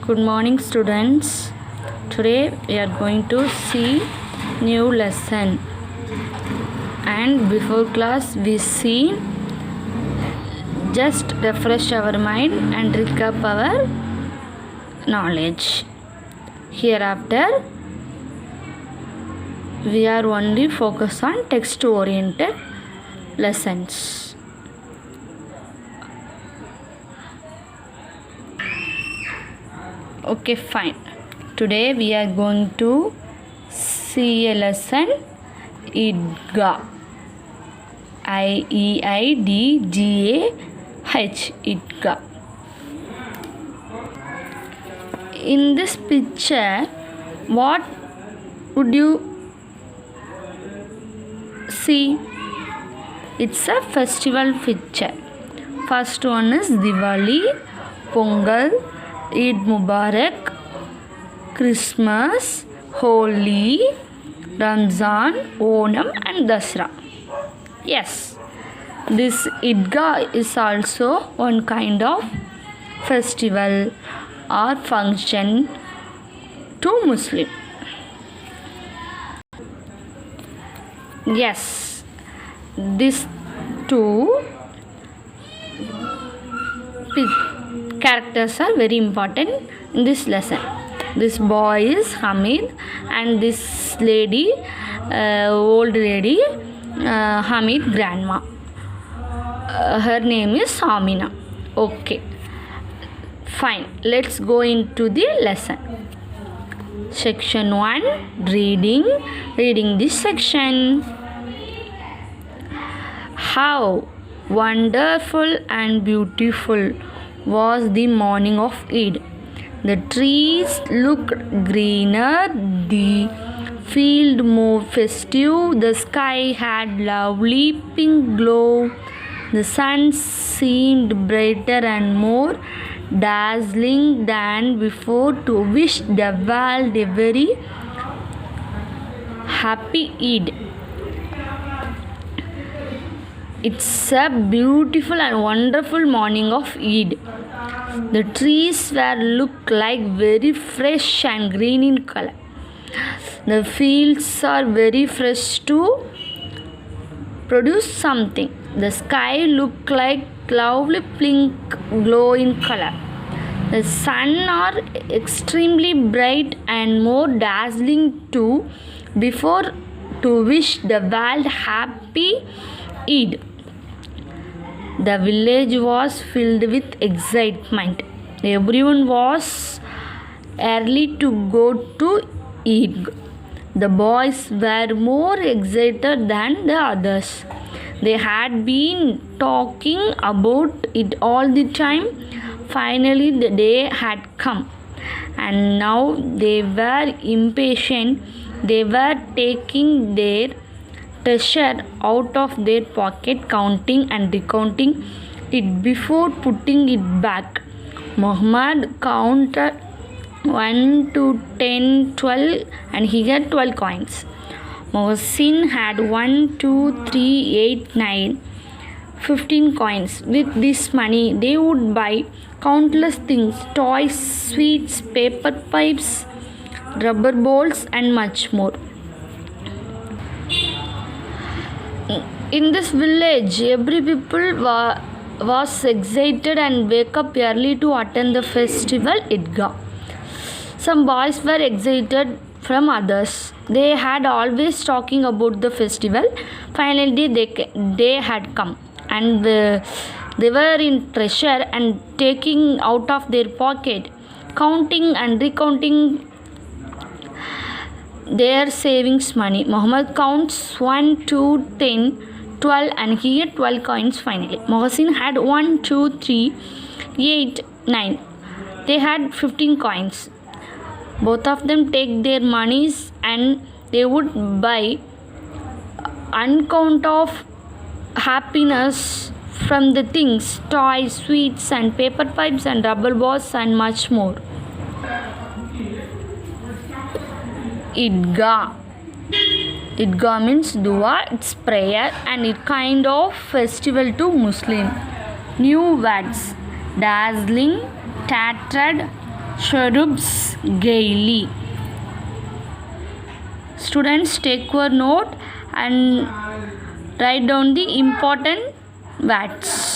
Good morning, students. Today we are going to see new lesson. And before class, we see just refresh our mind and recap our knowledge. Hereafter, we are only focus on text-oriented lessons. Okay, fine. Today we are going to see a lesson IDGA. IEIDGAH. IDGA. In this picture, what would you see? It's a festival picture. First one is Diwali, Pongal, Eid Mubarak, Christmas, Holi, Ramzan, Onam and Dasra. Yes, this Idga is also one kind of festival or function to Muslim. Yes, these two characters are very important in this lesson. This boy is Hamid and this lady, old lady, Hamid grandma. Her name is Samina. Okay, fine. Let's go into the lesson. Section 1, reading. Reading this section. How wonderful and beautiful was the morning of Eid. The trees looked greener, the field more festive, the sky had lovely pink glow, the sun seemed brighter and more dazzling than before to wish the world a very happy Eid. It's a beautiful and wonderful morning of Eid. The trees were look like very fresh and green in color. The fields are very fresh to produce something. The sky looked like lovely pink glow in color. The sun are extremely bright and more dazzling too before to wish the world happy Eid. The village was filled with excitement. Everyone was early to go to Eid. The boys were more excited than the others. They had been talking about it all the time. Finally, the day had come, and now they were impatient. They were taking their treasure out of their pocket, counting and recounting it before putting it back. Muhammad counted 1 to 10, 12 and he had 12 coins. Mohsin had 1, 2, 3, 8, 9, 15 coins. With this money, they would buy countless things: toys, sweets, paper pipes, rubber balls, and much more. In this village, every people was excited and wake up early to attend the festival Idga. Some boys were excited from others. They had always talking about the festival. Finally, they had come, and they were in treasure and taking out of their pocket, counting and recounting their savings money. Muhammad counts 1, 2, 10, 12 and he had 12 coins finally. Mohsin had 1, 2, 3, 8, 9. They had 15 coins. Both of them take their monies and they would buy uncount of happiness from the things: toys, sweets and paper pipes and rubber balls and much more. Idga. Idga means dua, it's prayer, and it kind of festival to Muslim. New words: dazzling, tattered, cherubs gaily. Students, take your note and write down the important words.